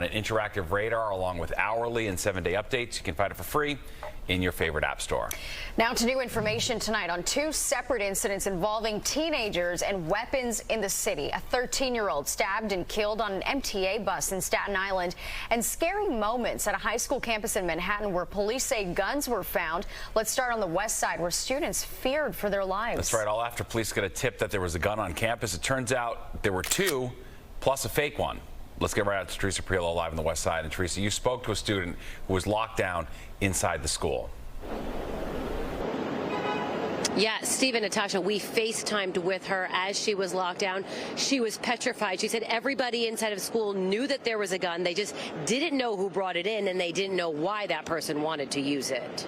An interactive radar along with hourly and 7-day updates. You can find it for free in your favorite app store. Now to new information tonight on two separate incidents involving teenagers and weapons in the city. A 13-year-old stabbed and killed on an MTA bus in Staten Island, and scary moments at a high school campus in Manhattan where police say guns were found. Let's start on the west side where students feared for their lives. That's right. All after police got a tip that there was a gun on campus. It turns out there were two plus a fake one. Let's get right out to Teresa Priolo live on the west side. And Teresa, you spoke to a student who was locked down inside the school. Yeah, Steve and Natasha, we FaceTimed with her as she was locked down. She was petrified. She said everybody inside of school knew that there was a gun. They just didn't know who brought it in, and they didn't know why that person wanted to use it.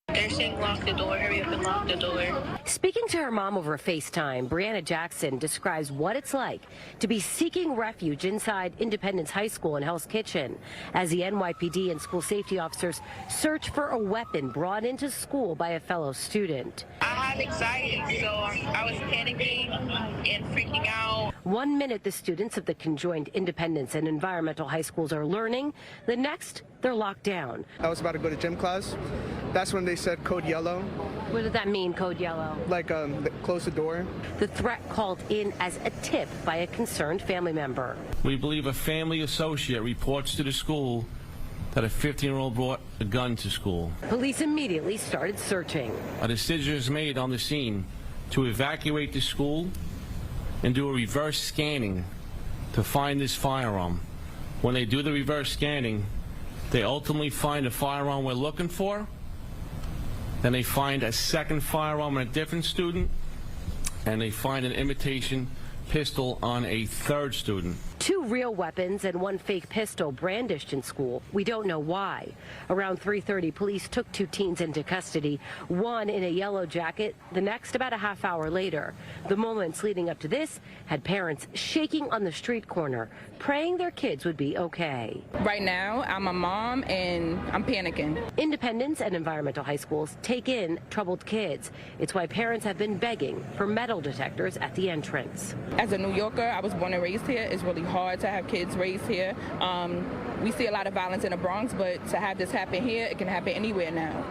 They're saying lock the door, hurry up and lock the door. Speaking to her mom over FaceTime, Brianna Jackson describes what it's like to be seeking refuge inside Independence High School in Hell's Kitchen as the NYPD and school safety officers search for a weapon brought into school by a fellow student. I have anxiety, so I was panicking and freaking out. 1 minute, the students of the conjoined Independence and Environmental High Schools are learning. The next, they're locked down. I was about to go to gym class. That's when they said code yellow. What did that mean, code yellow? Like close the door. The threat called in as a tip by a concerned family member. We believe a family associate reports to the school that a 15-year-old brought a gun to school. Police immediately started searching. A decision is made on the scene to evacuate the school and do a reverse scanning to find this firearm. When they do the reverse scanning, they ultimately find the firearm we're looking for. Then they find a second firearm on a different student, and they find an imitation pistol on a third student. Two real weapons and one fake pistol brandished in school. We don't know why. Around 3:30, police took two teens into custody, one in a yellow jacket, the next about a half hour later. The moments leading up to this had parents shaking on the street corner, praying their kids would be okay. Right now, I'm a mom and I'm panicking. Independence and Environmental High Schools take in troubled kids. It's why parents have been begging for metal detectors at the entrance. As a New Yorker, I was born and raised here. It's really hard to have kids raised here. We see a lot of violence in the Bronx, but to have this happen here, it can happen anywhere now.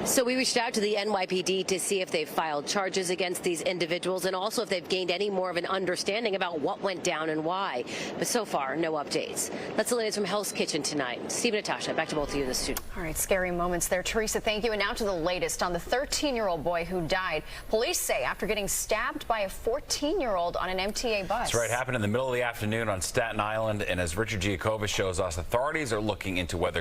So we reached out to the NYPD to see if they've filed charges against these individuals and also if they've gained any more of an understanding about what went down and why. But so far, no updates. That's the latest from Hell's Kitchen tonight. Steve and Natasha, back to both of you in the studio. All right, scary moments there. Teresa, thank you. And now to the latest on the 13-year-old boy who died. Police say after getting stabbed by a 14-year-old on an MTA bus. That's right. Happened in the middle of the afternoon on Staten Island. And as Richard Giacova shows us, authorities are looking into whether